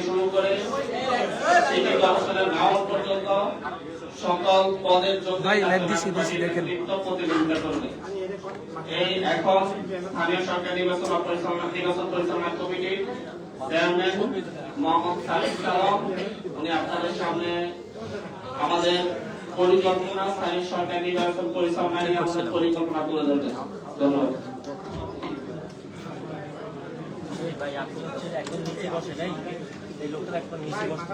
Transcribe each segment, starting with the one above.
থেকে শুরু করে সিটি কর্পোরেশনের মেয়র পর্যন্ত সকল পদের যোগ্য প্রতিযোগিতা করবে। এই এখন স্থানীয় সরকার নির্বাচন পরিচালনা কমিটির চেয়ারম্যান মোহাম্মদ সালিম সালাম উনি আপনাদের সামনে আমাদের পরিকল্পনা স্থানীয় সরকার নির্বাচন পরিচালনা নিয়ে আমাদের পরিকল্পনা তুলে ধরবেন। ধন্যবাদ। ভাই আপনি হচ্ছে একদম নিচে বসে নাই, এই লোকটা একদম নিচে বসে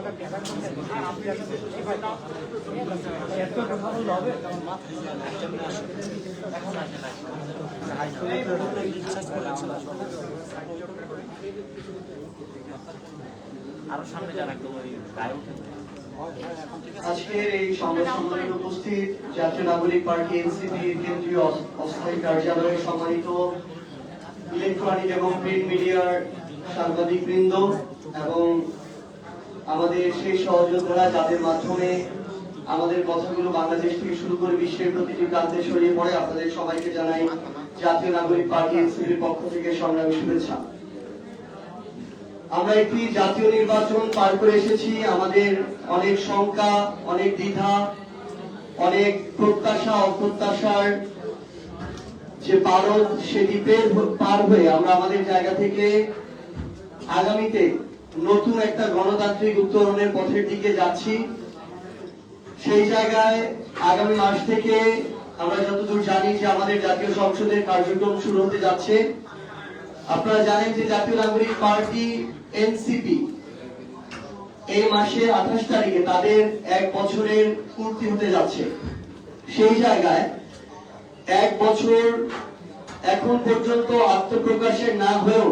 আরো সামনে যান, একদম ওই গায়ে উঠে। আজকের এই সংবাদ সম্মেলনে উপস্থিত জাতীয় নাগরিক পার্টি এনসিপির কেন্দ্রীয় অস্থায়ী কার্যালয়ে সম্মানিত ইলেকট্রনিক এবং প্রিন্ট মিডিয়ার সাংবাদিক বৃন্দ এবং আমাদের সেই সহযোদ্ধারা যাদের মাধ্যমে আমাদের কথাগুলো বাংলাদেশ থেকে শুরু করে বিশ্বের প্রতিটি প্রান্তে ছড়িয়ে পড়ে, আপনাদের সবাইকে জানাই জাতীয় নাগরিক পার্টি এনসিপির পক্ষ থেকে সংগ্রামী শুভেচ্ছা। আমরা একটি জাতীয় নির্বাচন পার করে এসেছি। আমাদের অনেক শঙ্কা, অনেক দ্বিধা, অনেক প্রত্যাশা অপ্রত্যাশার যে পারদ সেটি পার হয়ে আমরা আমাদের জায়গা থেকে আগামীতে নতুন একটা গণতান্ত্রিক উত্তরণের পথের দিকে যাচ্ছি। সেই জায়গায় আগামী মাস থেকে আমরা যতদূর জানি যে আমাদের জাতীয় সংসদের কার্যক্রম শুরু হতে যাচ্ছে। আপনারা জানেন যে জাতীয় নাগরিক পার্টি এনসিপি এই মাসের 28 তারিখে তাদের 1 বছরের পূর্তি হতে যাচ্ছে। সেই জায়গায় 1 বছর এখন পর্যন্ত আত্মপ্রকাশের না হয়েও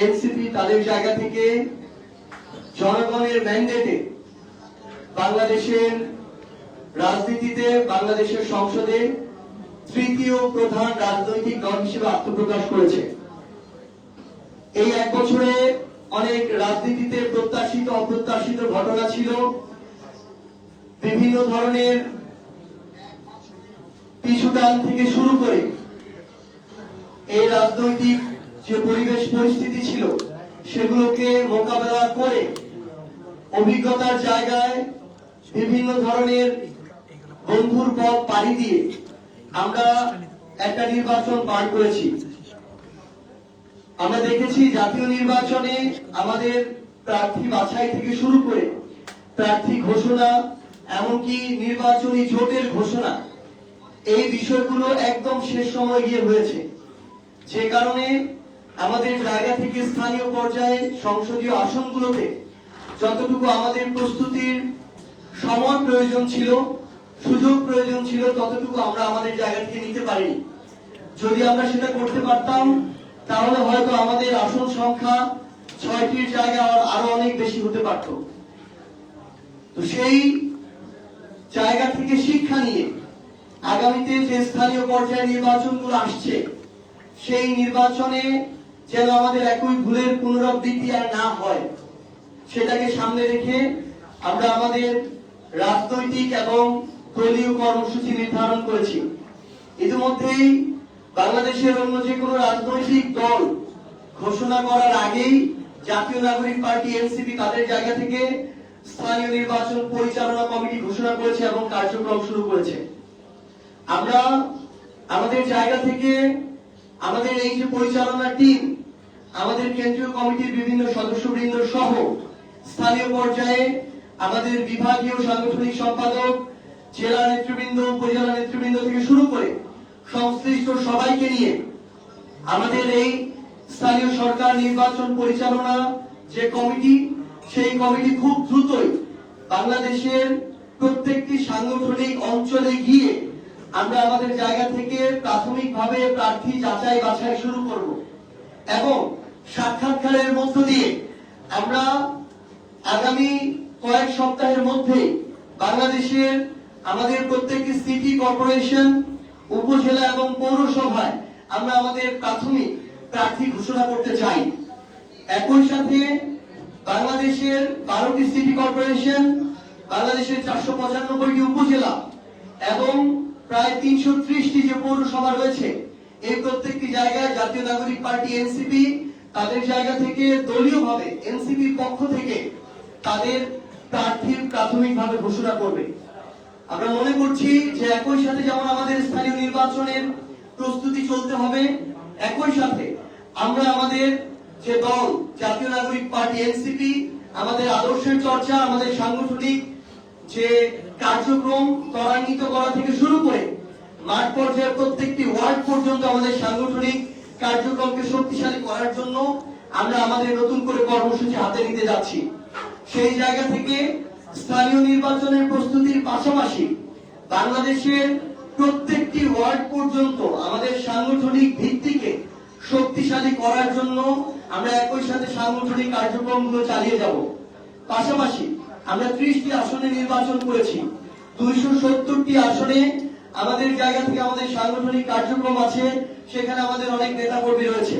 এনসিপি তাদের জায়গা থেকে জনগণের ম্যান্ডেটে বাংলাদেশের রাজনীতিতে, বাংলাদেশের সংসদে তৃতীয় প্রধান রাজনৈতিক দল হিসেবে আত্মপ্রকাশ করেছে। এই 1 বছরে অনেক রাজনীতিতে প্রত্যাশিত অপ্রত্যাশিত ঘটনা ছিল। বিভিন্ন ধরনের পিছুটান থেকে শুরু করে এই রাজনৈতিক যে পরিবেশ পরিস্থিতি ছিল সেগুলোকে মোকাবেলা করে অভিজ্ঞতার জায়গায় বিভিন্ন ধরনের বন্ধুর পথ পাড়ি দিয়ে আমরা একটা নির্বাচন পার করেছি। আমরা দেখেছি জাতীয় নির্বাচনে আমাদের প্রার্থী বাছাই থেকে শুরু করে প্রার্থী ঘোষণা, এমনকি নির্বাচনী জোটের ঘোষণা, এই বিষয়গুলো একদম শেষ সময় গিয়ে হয়েছে। যে কারণে আমাদের জায়গা থেকে স্থানীয় পর্যায়ে সংসদীয় আসনগুলোতে যতটুকু আমাদের প্রস্তুতির সময় প্রয়োজন ছিল, সুযোগ প্রয়োজন ছিল, ততটুকু আমরা আমাদের জায়গা থেকে নিতে পারিনি। যদি আমরা সেটা করতে পারতাম তাহলে হয়তো আমাদের আসন সংখ্যা 6টির জায়গায় আরো অনেক বেশি হতে পারত। তো সেই জায়গা থেকে শিক্ষা নিয়ে আগামীতে যে স্থানীয় পর্যায়ে নির্বাচনগুলো আসছে সেই নির্বাচনে যেন আমাদের একই ভুলের পুনরাবৃত্তি আর না হয়, সেটাকে সামনে রেখে আমরা আমাদের রাজনৈতিক এবং দলীয় কর্মসূচি নির্ধারণ করেছি। ইতিমধ্যেই বাংলাদেশের অন্য যে কোনো রাজনৈতিক দল ঘোষণা করার আগেই জাতীয় নাগরিক পার্টি এনসিপি তাদের জায়গা থেকে স্থানীয় নির্বাচন পরিচালনা কমিটি ঘোষণা করেছে এবং কার্যক্রম শুরু করেছে। আমরা আমাদের জায়গা থেকে আমাদের এই যে পরিচালনা টিম, আমাদের কেন্দ্রীয় কমিটির বিভিন্ন সদস্যবৃন্দ সহ স্থানীয় পর্যায়ে আমাদের বিভাগীয় সাংগঠনিক সম্পাদক, জেলা নেতৃবৃন্দ, উপজেলা নেতৃবৃন্দ থেকে শুরু করে সংশ্লিষ্ট সবাইকে নিয়ে আমাদের এই স্থানীয় সরকার নির্বাচন পরিচালনা যে কমিটি, সেই কমিটি খুব দ্রুতই বাংলাদেশের প্রত্যেকটি সাংগঠনিক অঞ্চলে গিয়ে আমরা আমাদের জায়গা থেকে প্রাথমিকভাবে প্রার্থী যাচাই বাছাই শুরু করব এবং সাক্ষাৎকারের মধ্য দিয়ে আমরা আগামী কয়েক সপ্তাহের মধ্যে বাংলাদেশের আমাদের প্রত্যেকটি সিটি কর্পোরেশন, উপজেলা এবং পৌরসভায় আমরা আমাদের প্রাথমিক প্রার্থী ঘোষণা করতে চাই। একই সাথে বাংলাদেশের 12টি সিটি কর্পোরেশন, বাংলাদেশের 495টি উপজেলা এবং প্রায় 330টি যে পৌরসভা রয়েছে, এই প্রত্যেকটি জায়গায় জাতীয় নাগরিক পার্টি এনসিপি তাদের জায়গা থেকে দলীয়ভাবে এনসিপির পক্ষ থেকে তাদের প্রার্থীর প্রাথমিকভাবে ঘোষণা করবে। আমরা মনে করছি যে একই সাথে যেমন আমাদের স্থানীয় নির্বাচনের প্রস্তুতি চলতে হবে, একই সাথে আমরা আমাদের যে দল জাতীয় নাগরিক পার্টি এনসিপি, আমাদের আদর্শের চর্চা, আমাদের সাংগঠনিক যে কার্যক্রম ত্বরান্বিত করা থেকে শুরু করে মাঠ পর্যায়ে প্রত্যেকটি ওয়ার্ড পর্যন্ত আমাদের সাংগঠনিক কার্যক্রমকে শক্তিশালী করার জন্য আমরা আমাদের নতুন করে কর্মসূচি হাতে নিতে যাচ্ছি। সেই জায়গা থেকে স্থানীয় নির্বাচনের প্রস্তুতির পাশাপাশি বাংলাদেশের প্রত্যেকটি ওয়ার্ড পর্যন্ত আমাদের সাংগঠনিক ভিত্তিকে শক্তিশালী করার জন্য আমরা একই সাথে সাংগঠনিক কার্যক্রমগুলো চালিয়ে যাব। পাশাপাশি আমরা 30টি আসনে নির্বাচন করেছি, 270টি আসনে আমাদের জায়গা থেকে আমাদের সাংগঠনিক কার্যক্রম আছে, সেখানে আমাদের অনেক নেতা কর্মী রয়েছে।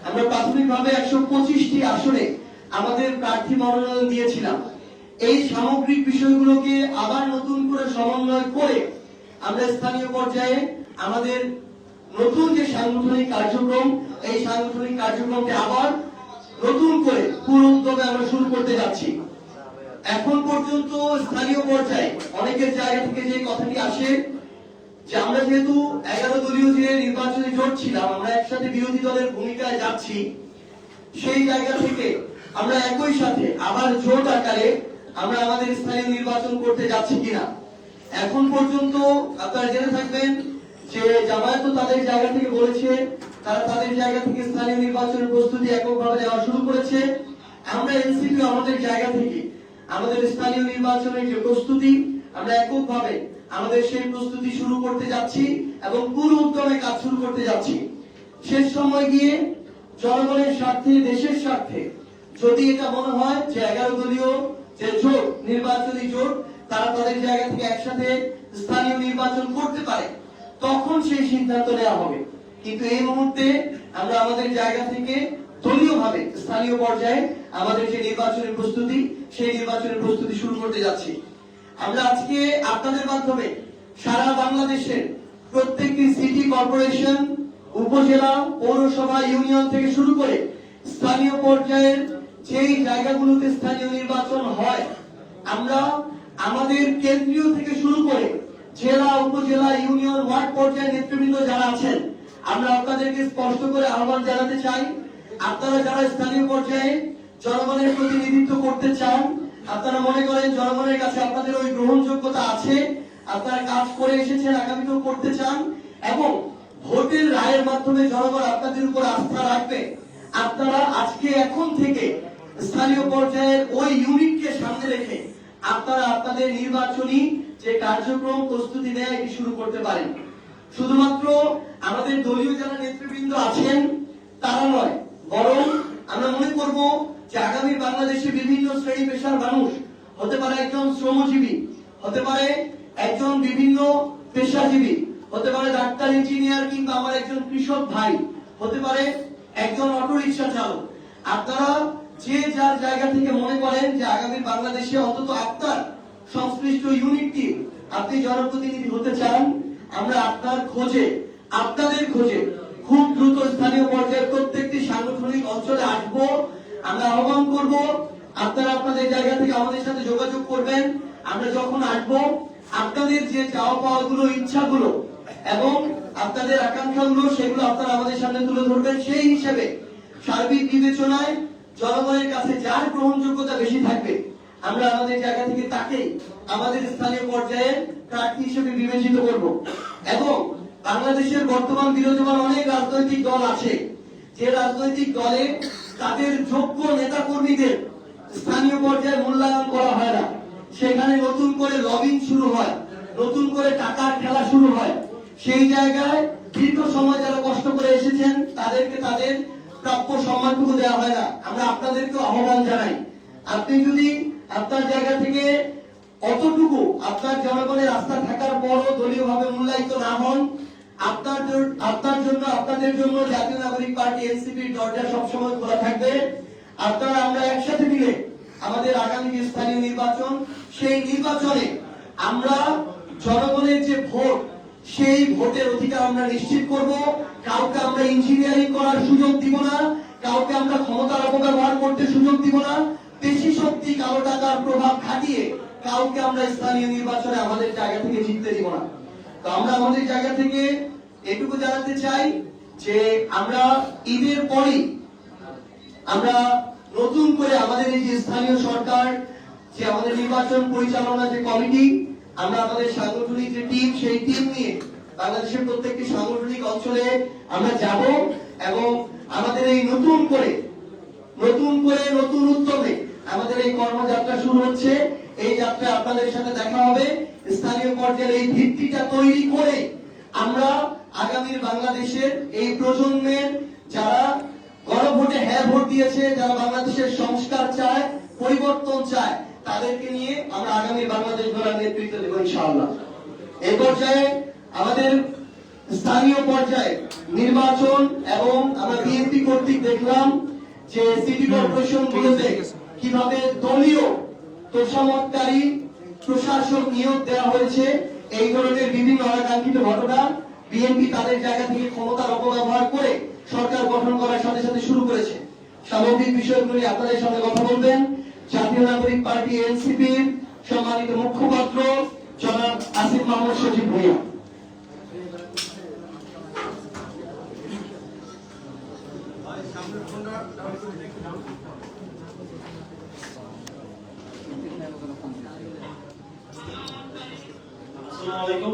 আমরা প্রাথমিকভাবে 125টি আসনে আমাদের প্রার্থী মনোনয়ন দিয়েছিলাম। এই সামগ্রিক বিষয়গুলোকে আবার নতুন করে সমন্বয় করে আমরা স্থানীয় পর্যায়ে আমাদের নতুন যে সাংগঠনিক কার্যক্রম, এই সাংগঠনিক কার্যক্রমকে আবার নতুন করে পুরো উদ্যোগে আমরা শুরু করতে যাচ্ছি। এখন পর্যন্ত স্থানীয় পর্যায়ে অনেকের জায়গা থেকে যে কথাটি আসে যে আমরা যেহেতু 11 দলীয় যে নির্বাচনী জোট ছিলাম, আমরা একসাথে বিরোধী দলের ভূমিকায় যাচ্ছি, সেই জায়গা থেকে আমরা একই সাথে আবার জোট আকারে আমরা আমাদের স্থানীয় নির্বাচন করতে যাচ্ছি কিনা। এখন পর্যন্ত আপনারা জেনে থাকবেন যে জামায়াত তাদের জায়গা থেকে বলেছে তারা তাদের জায়গা থেকে স্থানীয় নির্বাচনের প্রস্তুতি এককভাবে নেওয়া শুরু করেছে। আমরা এনসিপি আমাদের জায়গা থেকে আমাদের স্থানীয় নির্বাচনের যে প্রস্তুতি আমরা এককভাবে আমাদের সেই প্রস্তুতি শুরু করতে যাচ্ছি এবং পুরো উদ্যমে কাজ শুরু করতে যাচ্ছি। শেষ সময় গিয়ে জনগণের স্বার্থে, দেশের স্বার্থে যদি এটা মনে হয় যে 11 দলীয় যে জোট, নির্বাচনী জোট, তারা তাদের জায়গা থেকে একসাথে স্থানীয় নির্বাচন করতে পারে, তখন সেই সিদ্ধান্ত নেওয়া হবে। কিন্তু এই মুহূর্তে আমরা আমাদের জায়গা থেকে দলীয়ভাবে স্থানীয় পর্যায়ে আমাদের যে নির্বাচনের প্রস্তুতি, সেই নির্বাচনের প্রস্তুতি শুরু করতে যাচ্ছি। আমরা আজকে আপনাদের মাধ্যমে সারা বাংলাদেশের প্রত্যেকটি সিটি কর্পোরেশন, উপজেলা, পৌরসভা, ইউনিয়ন থেকে শুরু করে স্থানীয় পর্যায়ের যেই জায়গাগুলোতে স্থানীয় নির্বাচন হয়, আমরা আমাদের কেন্দ্রীয় থেকে শুরু করে জেলা, উপজেলা, ইউনিয়ন, ওয়ার্ড পর্যায়ের নেতৃবৃন্দ যারা আছেন, আমরা আপনাদেরকে স্পষ্ট করে আহ্বান জানাতে চাই, আপনারা যারা স্থানীয় পর্যায়ে জনগণের প্রতিনিধিত্ব করতে চান, আপনারা মনে করেন জনগণের কাছে আপনাদের ওই গ্রহণযোগ্যতা আছে, আপনারা কাজ করে এসেছেন, আগামীতেও করতে চান এবং ভোটের রায়ের মাধ্যমে জনগণ আপনাদের উপর আস্থা রাখবে, আপনারা আজকে এখন থেকে স্থানীয় পর্যায়ের ওই ইউনিটকে সামনে রেখে আপনারা আপনাদের নির্বাচনী যে কার্যক্রম প্রস্তুতি নেয় এটি শুরু করতে পারেন। শুধুমাত্র আমাদের দলীয় যারা নেতৃবৃন্দ আছেন তারা নয়, বরং আমরা মনে করব যে আগামী বাংলাদেশে বিভিন্ন শ্রেণী পেশার মানুষ, হতে পারে একজন শ্রমজীবী, হতে পারে একজন বিভিন্ন পেশাজীবী, হতে পারে ডাক্তার, ইঞ্জিনিয়ার, কিংবা আমার একজন কৃষক ভাই, হতে পারে একজন অটোরিকশা চালক। আপনারা যে যার জায়গা থেকে মনে করেন যে আগামী বাংলাদেশে অন্তত আপনার সংশ্লিষ্ট ইউনিটটি আপনি জনপ্রতিনিধি হতে চান, আমরা আপনার খোঁজে, আপনাদের খোঁজে খুব দ্রুত স্থানীয় পর্যায়ে প্রত্যেকটি সাংগঠনিক অঞ্চলে আসবো। আমরা আহ্বান করব আপনারা আপনাদের জায়গা থেকে আমাদের সাথে যোগাযোগ করবেন। আমরা যখন আসবো আপনাদের যে চাওয়া পাওয়া গুলো, ইচ্ছাগুলো এবং আপনাদের আকাঙ্ক্ষাগুলো, সেগুলো আপনারা আমাদের সামনে তুলে ধরবেন। সেই হিসেবে সার্বিক বিবেচনায় জনগণের কাছে যার গ্রহণযোগ্যতা বেশি থাকবে, আমরা আমাদের জায়গা থেকে তাকে আমাদের স্থানীয় পর্যায়ে প্রার্থী হিসেবে বিবেচিত করব। এবং বাংলাদেশের বর্তমান বিরাজমান অনেক রাজনৈতিক দল আছে, যে রাজনৈতিক দলে তাদের যোগ্য নেতা কর্মীদের স্থানীয় পর্যায়ে মূল্যায়ন করা হয় না, সেখানে নতুন করে লবিং শুরু হয়, নতুন করে টাকার খেলা শুরু হয়। সেই জায়গায় দীর্ঘ সময় যারা কষ্ট করে এসেছেন তাদেরকে তাদের প্রাপ্য সম্মানটুকু দেওয়া হয় না। আমরা আপনাদেরকে আহ্বান জানাই, আপনি যদি আপনার জায়গা থেকে অতটুকু আপনার জনগণের আস্থা থাকার পরও দলীয়ভাবে মূল্যায়িত না হন, আপনার জন্য, আপনাদের জন্য জাতীয় নাগরিক পার্টি এনসিপির দরজা সবসময় খোলা থাকবে। আপনারা আমরা একসাথে মিলে আমাদের আগামী যে স্থানীয় নির্বাচন, সেই নির্বাচনে আমরা জনগণের যে ভোট, সেই ভোটের অধিকার আমরা নিশ্চিত করব। কাউকে আমরা ইঞ্জিনিয়ারিং করার সুযোগ দিব না, কাউকে আমরা ক্ষমতার অপব্যবহার করতে সুযোগ দিব না। পেশি শক্তি, কালো টাকার প্রভাব খাটিয়ে কাউকে আমরা স্থানীয় নির্বাচনে আমাদের জায়গা থেকে জিততে দিব না। তো আমরা আমাদের জায়গা থেকে এটুকু জানাতে চাই যে আমরা ঈদের পরই আমরা নতুন করে আমাদের এই যে স্থানীয় সরকার, যে আমাদের নির্বাচন পরিচালনা যে কমিটি, আমরা আমাদের সাংগঠনিক যে টিম, সেই টিম নিয়ে বাংলাদেশের প্রত্যেকটি সাংগঠনিক অঞ্চলে আমরা যাব এবং আমাদের এই নতুন করে নতুন উদ্যমে আমাদের এই কর্মযাত্রা শুরু হচ্ছে। এই যাত্রা আপনাদের সাথে দেখা হবে। স্থানীয় পর্যায়ে এই ভিত্তিটা তৈরি করে আমরা আগামীর বাংলাদেশের এই প্রজন্মের যারা গণভোটে হ্যাঁ ভোট দিয়েছে, যারা বাংলাদেশের সংস্কার চায়, পরিবর্তন চায়, তাদেরকে নিয়ে আমরা আগামী বাংলাদেশ গড়ার নেতৃত্ব দেব ইনশাআল্লাহ। এই পর্যায়ে আমাদের স্থানীয় পর্যায়ে নির্বাচন এবং আমরা বিএনপি কর্তৃক দেখলাম যে সিটি কর্পোরেশন গুলোতে কিভাবে দলীয় তোষামতকারী প্রশাসক নিয়োগ দেওয়া হয়েছে। এই ধরনের বিভিন্ন অনাকাঙ্ক্ষিত ঘটনা বিএনপি তাদের জায়গা থেকে ক্ষমতার অপব্যবহার করে সরকার গঠন করার সাথে সাথে শুরু করেছে। সামগ্রিক বিষয়গুলি আপনাদের সঙ্গে কথা বলবেন জাতীয় নাগরিক পার্টি এনসিপির সম্মানিত মুখপাত্র জনাব আসিফ মাহমুদ সজীব ভূঁইয়া। আসসালামু আলাইকুম।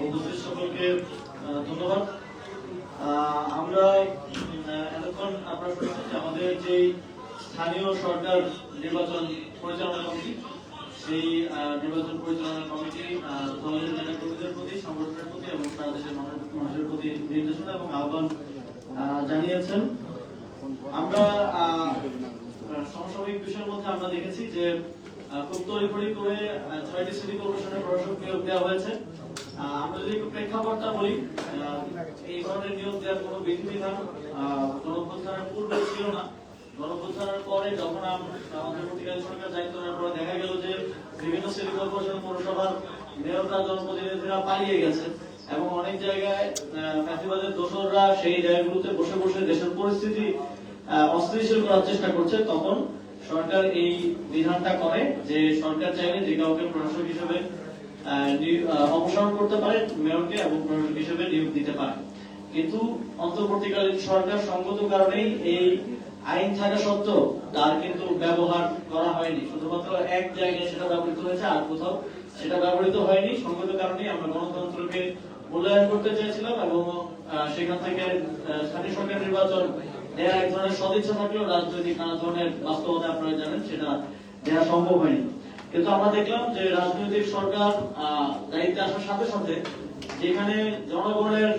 উপস্থিত সকলকে ধন্যবাদ। আমরা এতক্ষণ আপনারা শুনেছেন যে আমাদের যে স্থানীয় সরকার নির্বাচন পরিচালনা কমিটি, সেই নির্বাচন পরিচালনা কমিটি দলের নেতাকর্মীদের প্রতি, সংগঠনের প্রতি এবং সারা দেশের মানুষের প্রতি নির্দেশনা এবং আহ্বান জানিয়েছেন। আমরা সমসাময়িক বিষয়ের মধ্যে আমরা দেখেছি যে খুব তড়িঘড়ি করে ৬টি সিটি কর্পোরেশনের প্রশাসক নিয়োগ দেওয়া হয়েছে। আমরা যদি একটু প্রেক্ষাপটটা বলি, এই ধরনের নিয়োগ দেওয়ার কোনো বিধিবিধান গণঅভ্যুত্থানের পূর্বে ছিল না। গণঅভ্যুত্থানের পরে যখন অন্তর্বর্তীকালীন সরকার দায়িত্ব নেওয়ার পরে দেখা গেল যে বিভিন্ন সিটি কর্পোরেশন, পৌরসভার মেয়ররা, জনপ্রতিনিধিরা পালিয়ে গেছে এবং অনেক জায়গায় ফ্যাসিবাদের দোসররা সেই জায়গাগুলোতে বসে বসে দেশের পরিস্থিতি অস্থিতিশীল করার চেষ্টা করছে। তখন সরকার এই বিধানটা করে যে সরকার চাইলে যে কাউকে প্রশাসক হিসেবে অপসারণ করতে পারে, মেয়রকে, এবং প্রশাসক হিসেবে নিয়োগ দিতে পারে। কিন্তু অন্তর্বর্তীকালীন সরকার সঙ্গত কারণেই এই আইন থাকা সত্ত্বেও তার কিন্তু ব্যবহার করা হয়নি। শুধুমাত্র এক জায়গায় সেটা ব্যবহৃত হয়েছে, আর কোথাও সেটা ব্যবহৃত হয়নি। সঙ্গত কারণেই আমরা গণতন্ত্রকে মূল্যায়ন করতে চেয়েছিলাম এবং সেখান থেকে স্থানীয় সরকার নির্বাচন দেওয়া এক ধরনের সদিচ্ছা থাকলেও রাজনৈতিক নানা ধরনের বাস্তবতা আপনারা জানেন সেটা দেওয়া সম্ভব হয়নি। কিন্তু আমরা দেখলাম যে রাজনৈতিক সরকার দায়িত্বে আসার সাথে সাথে যেখানে জনগণের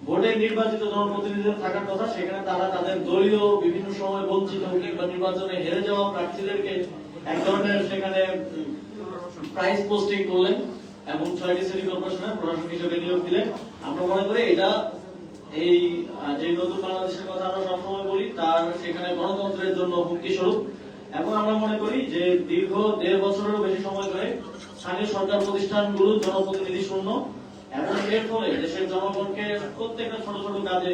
ভোটে নির্বাচিত জনপ্রতিনিধিদের থাকার কথা, সেখানে তারা তাদের দলীয় বিভিন্ন সময় বঞ্চিত কিংবা নির্বাচনে হেরে যাওয়া প্রার্থীদেরকে এক ধরনের সেখানে প্রাইস পোস্টিং করলেন এবং ৬টি সিটি কর্পোরেশনের প্রশাসক হিসেবে নিয়োগ দিলেন। আমরা মনে করি এটা এই যে নতুন বাংলাদেশের কথা আমরা সবসময় বলি, তার সেখানে গণতন্ত্রের জন্য হুমকি স্বরূপ। এবং আমরা মনে করি যে দীর্ঘ ১.৫ বছরেরও বেশি সময় ধরে স্থানীয় সরকার প্রতিষ্ঠানগুলো জনপ্রতিনিধি শূন্য এবং এর ফলে দেশের জনগণকে প্রত্যেকটা ছোট ছোট কাজে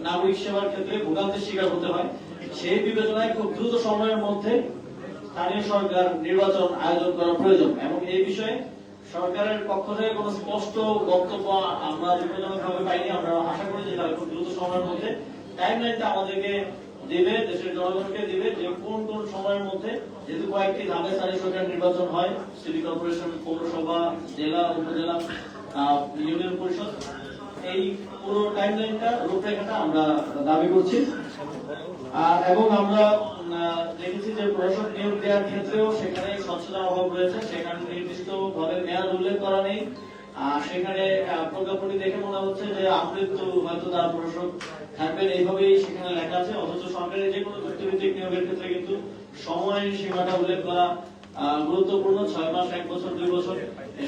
নাগরিক সেবার ক্ষেত্রে ভোগান্তির শিকার হতে হয়। সেই বিবেচনায় খুব দ্রুত সময়ের মধ্যে স্থানীয় সরকার নির্বাচন আয়োজন করা প্রয়োজন এবং এই বিষয়ে সরকারের পক্ষ থেকে কোনো স্পষ্ট বক্তব্য আমরা দুঃখজনকভাবে পাইনি। আমরা আশা করি যে তারা খুব দ্রুত সময়ের মধ্যে টাইমলাইনটা আমাদেরকে দিবে, দেশের জনগণকে দিবে যে কোন কোন সময়ের মধ্যে, যেহেতু কয়েকটি ধাপে স্থানীয় সরকার নির্বাচন হয়, সিটি কর্পোরেশন, পৌরসভা, জেলা, উপজেলা, ইউনিয়ন পরিষদ, এই পুরো টাইমলাইনটা, রূপরেখাটা আমরা দাবি করছি। এবং আমরা দেখেছি যে প্রশাসক নিয়োগ দেওয়ার ক্ষেত্রেও সেখানে স্বচ্ছতার অভাব রয়েছে। সেখানে নির্দিষ্ট ভাবে মেয়াদ উল্লেখ করা নেই। সেখানে প্রজ্ঞাপনটি দেখে মনে হচ্ছে যে আমৃত্যু হয়তো তার প্রশাসক থাকবেন, এইভাবেই সেখানে লেখা আছে। অথচ সরকারের যে কোনো চুক্তিভিত্তিক নিয়োগের ক্ষেত্রে কিন্তু সময় সীমাটা উল্লেখ করা গুরুত্বপূর্ণ। 6 মাস, 1 বছর, 2 বছর,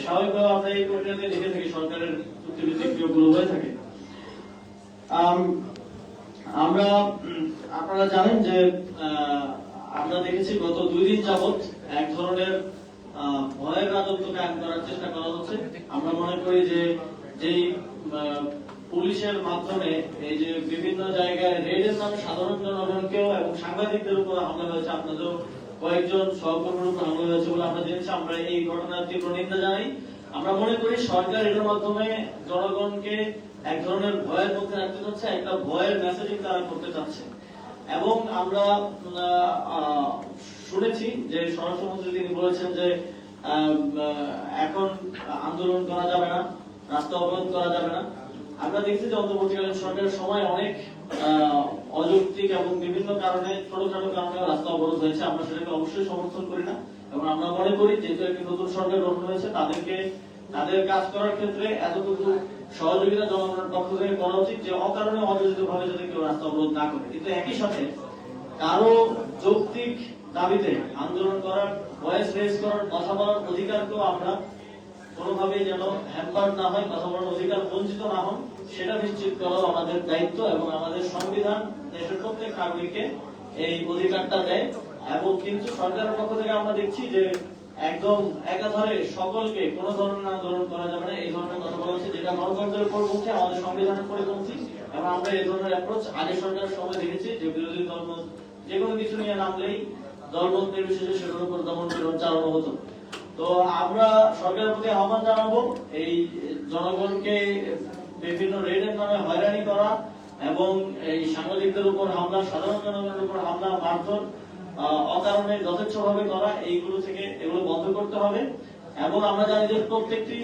স্বাভাবিকভাবে আমরা এই প্রক্রিয়াতে দেখে থাকি সরকারের চুক্তিভিত্তিক নিয়োগগুলো হয়ে থাকে। আমরা আপনারা জানেন যে আমরা দেখেছি গত 2 দিন যাবত এক ধরনের ভয়ের রাজত্ব কায়েম করার চেষ্টা করা হচ্ছে। আমরা মনে করি যে যেই পুলিশের মাধ্যমে এই যে বিভিন্ন জায়গায় রেডের নামে সাধারণ জনগণকেও এবং সাংবাদিকদের উপর হামলা হয়েছে, আপনাদের কয়েকজন সহকর্মীর উপর হামলা হয়েছে বলে আমরা জেনেছি। আমরা এই ঘটনার তীব্র নিন্দা জানাই। আমরা মনে করি সরকার এটার মাধ্যমে জনগণকে এক ধরনের ভয়ের মধ্যে রাখতে চাচ্ছে, একটা ভয়ের মেসেজিং তারা করতে চাচ্ছে। এবং আমরা শুনেছি যে স্বরাষ্ট্রমন্ত্রী তিনি বলেছেন যে এখন আন্দোলন করা যাবে না, রাস্তা অবরোধ করা যাবে না। আমরা দেখছি যে অন্তর্বর্তীকালীন সরকারের সময় অনেক অযৌক্তিক এবং বিভিন্ন কারণে ছোটখাটো কারণে রাস্তা অবরোধ হয়েছে। আমরা সেটাকে অবশ্যই সমর্থন করি না এবং আমরা মনে করি যেহেতু একটি নতুন সরকার গঠন হয়েছে তাদেরকে তাদের কাজ করার ক্ষেত্রে এতটুকু সহযোগিতা জনগণের পক্ষ থেকে করা উচিত যে অকারণে অযোজিত ভাবে যাতে কেউ রাস্তা অবরোধ না করে। কিন্তু একই সাথে কারো যৌক্তিক দাবিতে আন্দোলন করার, ভয়েস রেজ করার, কথা বলার অধিকারকেও আমরা কোনোভাবেই যেন হ্যাম্পার না হয়, কথা বলার অধিকার বঞ্চিত না হন সেটা নিশ্চিত করাও আমাদের দায়িত্ব। এবং আমাদের সংবিধান দেশের প্রত্যেক নাগরিককে এই অধিকারটা দেয়। এবং কিন্তু সরকারের পক্ষ থেকে আমরা দেখছি যে একদম একাধারে সকলকে কোনো ধরনের আন্দোলন করা যাবে না এই ধরনের কথা বলা হচ্ছে, যেটা গণতন্ত্রের পরিপন্থী, আমাদের সংবিধানের পরিপন্থী। এবং আমরা এই ধরনের অ্যাপ্রোচ আগে সরকারের সময় দেখেছি যে বিরোধী দলমত যে কোনো কিছু নিয়ে নামলেই দলমত নির্বিশেষে সেগুলোর উপর দমন পীড়ন চালানো হতো। তো আমরা সরকারের প্রতি আহ্বান জানাবো এই জনগণকে বিভিন্ন রেডের নামে হয়রানি করা এবং এই সাংবাদিকদের উপর হামলা, সাধারণ জনগণের উপর হামলা, মারধর অকারণে যথেচ্ছভাবে করা, এইগুলো থেকে এগুলো বন্ধ করতে হবে। এবং আমরা জানি যে প্রত্যেকটি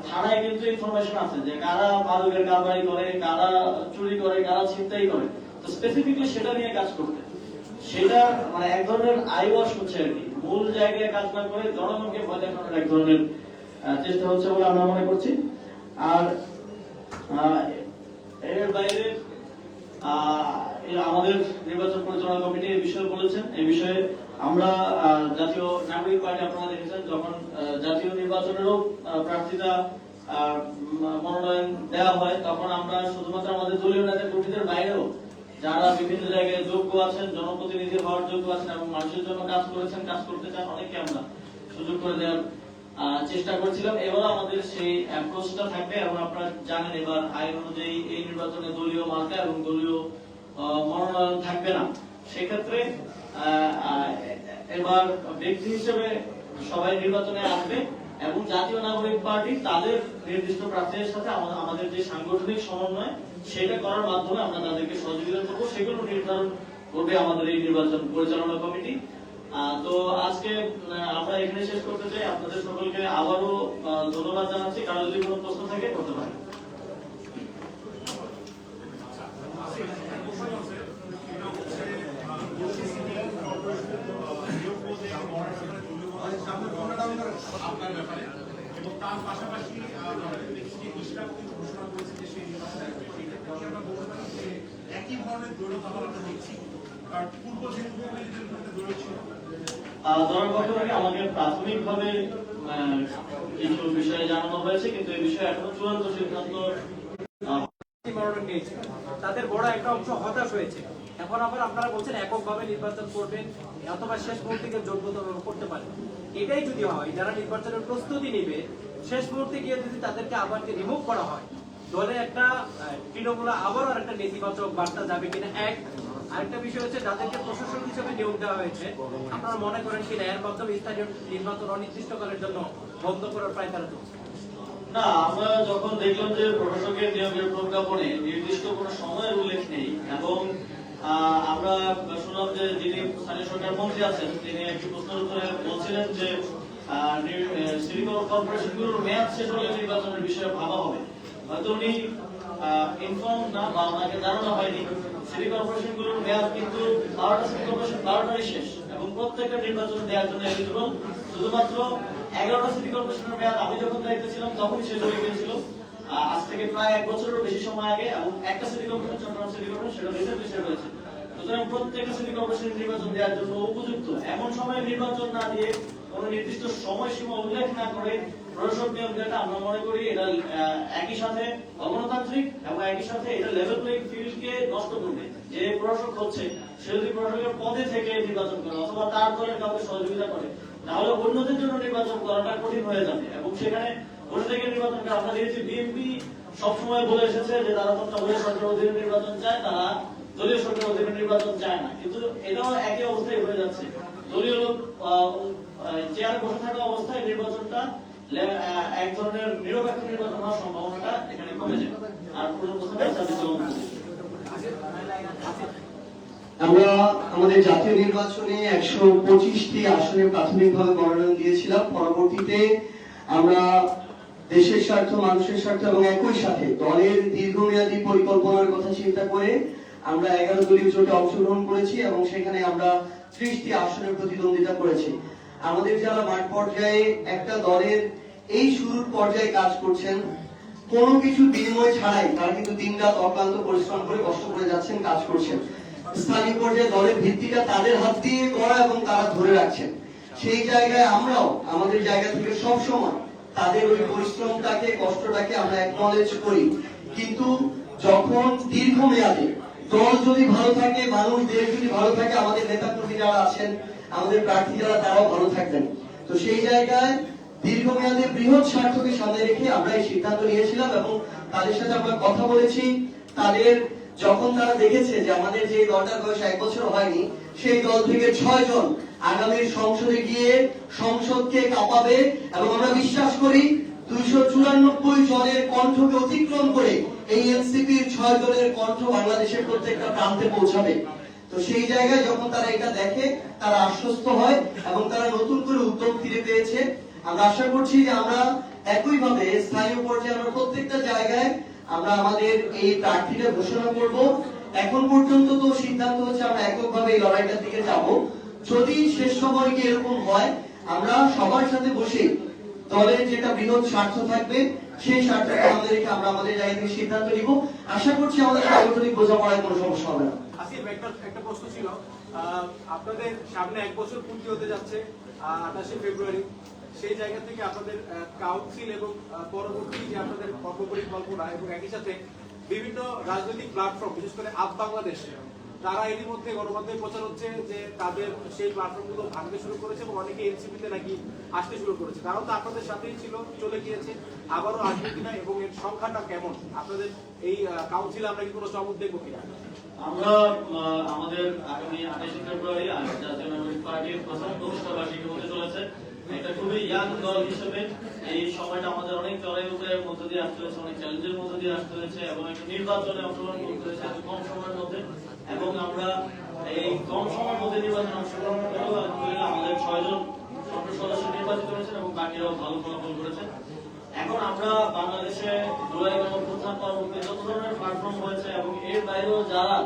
থানায় কিন্তু ইনফরমেশন আছে যে কারা মাদকের কারবারি করে, কারা চুরি করে, কারা ছিনতাই করে। তো স্পেসিফিকলি সেটা নিয়ে কাজ করতে, সেটা মানে এক ধরনের আই ওয়াশ হচ্ছে আর কি, মূল জায়গায় কাজ না করে জনগণকে ভয় দেখানোর এক ধরনের চেষ্টা হচ্ছে বলে আমরা মনে করছি। আর এর বাইরে আমাদের নির্বাচন পরিচালনা কমিটি এই বিষয়ে বলেছেন। এই বিষয়ে আমরা জাতীয় নাগরিক পার্টি আপনারা দেখেছেন যখন জাতীয় নির্বাচনেরও প্রার্থীতা মনোনয়ন দেওয়া হয় তখন আমরা শুধুমাত্র আমাদের দলীয় নেতা কর্মীদের বাইরেও যারা বিভিন্ন জায়গায় যোগ্য আছেন, জনপ্রতিনিধি হওয়ার যোগ্য আছেন এবং মানুষের জন্য কাজ করেছেন, কাজ করতে চান, অনেকে আমরা সুযোগ করে দেওয়ার চেষ্টা করছিলাম। এবার আমাদের সেই অ্যাপ্রোচটা থাকবে এবং আপনারা জানেন এবার আইন অনুযায়ী এই নির্বাচনে দলীয় মার্কা এবং দলীয় মনোনয়ন থাকবে না। সেক্ষেত্রে এবার ব্যক্তি হিসেবে সবাই নির্বাচনে আসবে এবং জাতীয় নাগরিক পার্টি তাদের নির্দিষ্ট প্রার্থীদের সাথে আমাদের যে সাংগঠনিক সমন্বয় সেটা করার মাধ্যমে আমরা তাদেরকে সহযোগিতা করবো, সেগুলো নির্ধারণ করবে আমাদের এই নির্বাচন পরিচালনা কমিটি। তো আজকে আমরা এখানে শেষ করতে চাই। আপনাদের সকলকে আবারও ধন্যবাদ জানাচ্ছি। কারো যদি কোনো প্রশ্ন থাকে করতে পারেন। আপনার ব্যাপারে এবং তার পাশাপাশি ঘোষণা করেছে যে সেই আমরা বলতে পারি যে একই ধরনের দৌড় আমরা দেখছি, কারণ পূর্ব যে দৌড় ছিল দলের পক্ষ থেকে আমাকে প্রাথমিকভাবে কিছু বিষয়ে জানানো হয়েছে, কিন্তু এই বিষয়ে এখনো চূড়ান্ত সিদ্ধান্ত তাদের বড় একটা অংশ হতাশ হয়েছে। এখন আবার আপনারা বলছেন এককভাবে নির্বাচন করবেন অথবা শেষ মুহূর্তে যোগ্যতা করতে পারেন। এটাই যদি হয় যারা নির্বাচনের প্রস্তুতি নেবে শেষ মুহূর্তে গিয়ে যদি তাদেরকে আবার রিমুভ করা হয় দলে একটা তৃণমূলে আবারও একটা নেতিবাচক বার্তা যাবে কিনা। আরেকটা বিষয় হচ্ছে যাদেরকে প্রশাসক হিসেবে নিয়োগ দেওয়া হয়েছে আপনারা মনে করেন কিনা এর মাধ্যমে স্থানীয় নির্বাচন অনির্দিষ্টকালের জন্য বন্ধ করার প্রায় তারা চলছে না। আমরা যখন দেখলাম যে প্রশাসকের নিয়োগের প্রজ্ঞাপনে নির্দিষ্ট কোনো সময়ের উল্লেখ নেই এবং আমরা শুনলাম যে যিনি স্থানীয় সরকার মন্ত্রী আছেন তিনি একটি প্রশ্নের উত্তরে বলছিলেন যে সিটি কর্পোরেশনগুলোর মেয়াদ শেষ হলে নির্বাচনের বিষয়ে ভাবা হবে। হয়তো উনি ইনফর্ম না বা ওনাকে জানানো হয়নি। সিটি কর্পোরেশনগুলোর মেয়াদ কিন্তু 12টা সিটি কর্পোরেশন 12টারই শেষ এবং প্রত্যেকটা নির্বাচন দেওয়ার জন্য এলিজিবল। শুধুমাত্র 11টা সিটি কর্পোরেশনের মেয়াদ আমি যখন দায়িত্বে ছিলাম তখনই শেষ হয়ে গিয়েছিল, আজ থেকে প্রায় 1 বছরেরও বেশি সময় আগে। এবং একটা city corporation, Chattogram city corporation, সেটা রিজার্ভ হিসেবে রয়েছে। সুতরাং প্রত্যেকটা সিটি কর্পোরেশন নির্বাচন দেওয়ার জন্য উপযুক্ত। এমন সময় নির্বাচন না দিয়ে কোন নির্দিষ্ট সময়সীমা উল্লেখ না করে প্রশাসক নিয়োগ দেওয়াটা আমরা মনে করি এটা একই সাথে অগণতান্ত্রিক এবং একই সাথে এটা লেভেল প্লেইং ফিল্ডকে নষ্ট করবে। যে প্রশাসক হচ্ছে সে যদি প্রশাসকের পদে থেকে নির্বাচন করে অথবা তার দলের কাউকে সহযোগিতা করে তাহলে অন্যদের জন্য নির্বাচন করাটা কঠিন হয়ে যাবে এবং সেখানে বসে থেকে নির্বাচন করে আমরা দেখেছি বিএনপি সবসময় বলে এসেছে যে তারা তত্ত্বাবধায়ক সরকার অধীনে নির্বাচন চায়, তারা দলীয় সরকার অধীনে নির্বাচন চায় না। কিন্তু এটাও একই অবস্থায় হয়ে যাচ্ছে। দলীয় লোক চেয়ারে বসে থাকা অবস্থায় নির্বাচনটা এক ধরনের নিরপেক্ষ নির্বাচন হওয়ার সম্ভাবনাটা এখানে কমে যায়। আর আমরা আমাদের জাতীয় নির্বাচনে 125টি আসনে প্রাথমিকভাবে মনোনয়ন দিয়েছিলাম। পরবর্তীতে আমরা দেশের স্বার্থ, মানুষের স্বার্থ এবং একই সাথে দলের দীর্ঘমেয়াদী পরিকল্পনার কথা চিন্তা করে আমরা 11 দলীয় জোটে অংশগ্রহণ করেছি এবং সেখানে আমরা 30টি আসনের প্রতিদ্বন্দ্বিতা করেছি। আমাদের যারা মাঠ পর্যায়ে একটা দলের এই শুরুর পর্যায়ে কাজ করছেন, কোনো কিছু বিনিময় ছাড়াই তারা কিন্তু দিনরাত অক্লান্ত পরিশ্রম করে কষ্ট করে যাচ্ছেন, কাজ করছেন। স্থানীয় পর্যায়ে দলের ভিত্তিটা তাদের হাত দিয়ে করা এবং তারা ধরে রাখছেন। সেই জায়গায় আমরাও আমাদের জায়গা থেকে সব সময় তাদের ওই পরিশ্রমটাকে, কষ্টটাকে আমরা অ্যাকনলেজ করি। কিন্তু যখন দীর্ঘমেয়াদে দল যদি ভালো থাকে, মানুষ, দেশ যদি ভালো থাকে, আমাদের নেতা কর্মী যারা আছেন, আমাদের প্রার্থী যারা, তারাও ভালো থাকবেন। তো সেই জায়গায় দীর্ঘমেয়াদে বৃহৎ স্বার্থকে সামনে রেখে আমরা এই সিদ্ধান্ত নিয়েছিলাম এবং তাদের সাথে আমরা কথা বলেছি। তাদের যখন তারা দেখেছে যে আমাদের যে দলটার বয়স 1 বছর হয়নি, সেই দল থেকে 6 জন আগামী সংসদে গিয়ে সংসদকে কাঁপাবে এবং আমরা বিশ্বাস করি 294 জনের কণ্ঠকে অতিক্রম করে এই এনসিপির 6 জনের কণ্ঠ বাংলাদেশের প্রত্যেকটা প্রান্তে পৌঁছাবে। তো সেই জায়গায় যখন তারা এটা দেখে, তারা আশ্বস্ত হয় এবং তারা নতুন করে উদ্যোগ ফিরে পেয়েছে। আমরা আশা করছি যে আমরা একইভাবে স্থানীয় পর্যায়ে আমরা প্রত্যেকটা জায়গায় আমরা আমাদের এই প্রার্থীরা ঘোষণা করব। এখন পর্যন্ত তো সিদ্ধান্ত হচ্ছে আমরা এককভাবে এই লড়াইটার দিকে যাব। যদি শেষ সময় গিয়ে এরকম হয়, আমরা সবার সাথে বসে দলের যেটা বৃহৎ স্বার্থ থাকবে সেই স্বার্থকে আমাদের রেখে আমরা আমাদের জায়গা থেকে সিদ্ধান্ত নিব। আশা করছি আমাদের সাংগঠনিক বোঝাপড়ায় কোনো সমস্যা হবে না। আসিফ, একটা প্রশ্ন ছিল, আপনাদের সামনে 1 বছর পূর্তি হতে যাচ্ছে 28 ফেব্রুয়ারি। সেই জায়গা থেকে আপনাদের কাউন্সিল এবং পরবর্তী যে আপনাদের কর্মপরিকল্পনা এবং একই সাথে বিভিন্ন রাজনৈতিক প্ল্যাটফর্ম, বিশেষ করে আপ বাংলাদেশ, তারা এরই মধ্যে গণমাধ্যমে প্রচার হচ্ছে যে তাদের সেই প্ল্যাটফর্মগুলো ভাঙতে শুরু করেছে এবং অনেকে এনসিপিতে নাকি আসতে শুরু করেছে। তারাও তো আপনাদের সাথেই ছিল, চলে গিয়েছে, আবারও আসবে কিনা এবং এর সংখ্যাটা কেমন? আপনাদের এই কাউন্সিলে আমরা কি কোনো চমক দেখবো কিনা? আমরা আমাদের আগামী 28 ফেব্রুয়ারি জাতীয় নাগরিক পার্টির প্রথম প্রতিষ্ঠা বার্ষিকী হতে চলেছে। এটা খুবই ইয়াং দল হিসেবে এই সময়টা আমাদের অনেক চড়াই উপায়ের মধ্য দিয়ে আসতে হয়েছে, অনেক চ্যালেঞ্জের মধ্য দিয়ে আসতে হয়েছে এবং একটা নির্বাচনে অংশগ্রহণ করতে হয়েছে এত কম সময়ের মধ্যে। এবং আমরা এই কম সময়ের মধ্যে নির্বাচনে অংশগ্রহণ করেও আলহামদুলিল্লাহ আমাদের 6 জন সংসদ সদস্য নির্বাচিত হয়েছেন এবং বাকিরাও ভালো ফলাফল করেছেন। এখন আমরা বাংলাদেশে জুলাই গণঅভ্যুত্থান পরবর্তী যত ধরনের প্ল্যাটফর্ম হয়েছে এবং এর বাইরেও যারা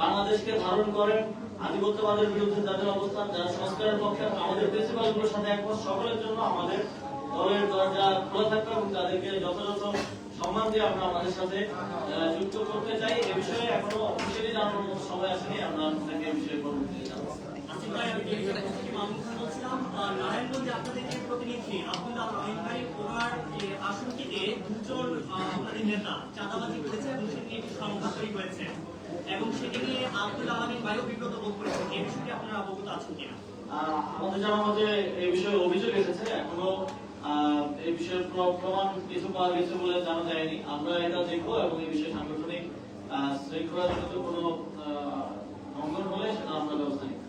বাংলাদেশকে ধারণ করেন, আধিপত্যবাদের বিরুদ্ধে যাদের অবস্থান, যারা সংস্কারের পক্ষে আমাদের প্রিন্সিপালগুলোর সাথে একমত, সকলের জন্য আমাদের দলের দরজা খোলা থাকবে এবং তাদেরকে যথাযথ সম্মান দিয়ে আমরা আমাদের সাথে যুক্ত করতে চাই। এ বিষয়ে এখনো অফিসিয়ালি জানানোর মতো সময় আসেনি, আমরা আপনাকে এই বিষয়ে পরবর্তীতে জানাবো। নারায়ণগঞ্জে আপনাদের যে প্রতিনিধি আব্দুল রহিম ভাই, ওনার আসনটিতে 2 জন আপনাদের নেতা চাঁদাবাজি করেছে এবং সেটি একটি সংঘাত তৈরি হয়েছে এবং সেটি নিয়ে আব্দুল আলমিন ভাইও বিব্রত বোধ করেছেন। এই বিষয়টি আপনারা অবগত আছেন কিনা? আমাদের জানা মতে এই বিষয়ে অভিযোগ এসেছে, এখনো এই বিষয়ে প্রমাণ কিছু পাওয়া গেছে বলে জানা যায়নি। আমরা এটা দেখবো এবং এই বিষয়ে সাংগঠনিক শৃঙ্খলাজনিত কোনো অঙ্গন হলে সেটা আমরা ব্যবস্থা নিব।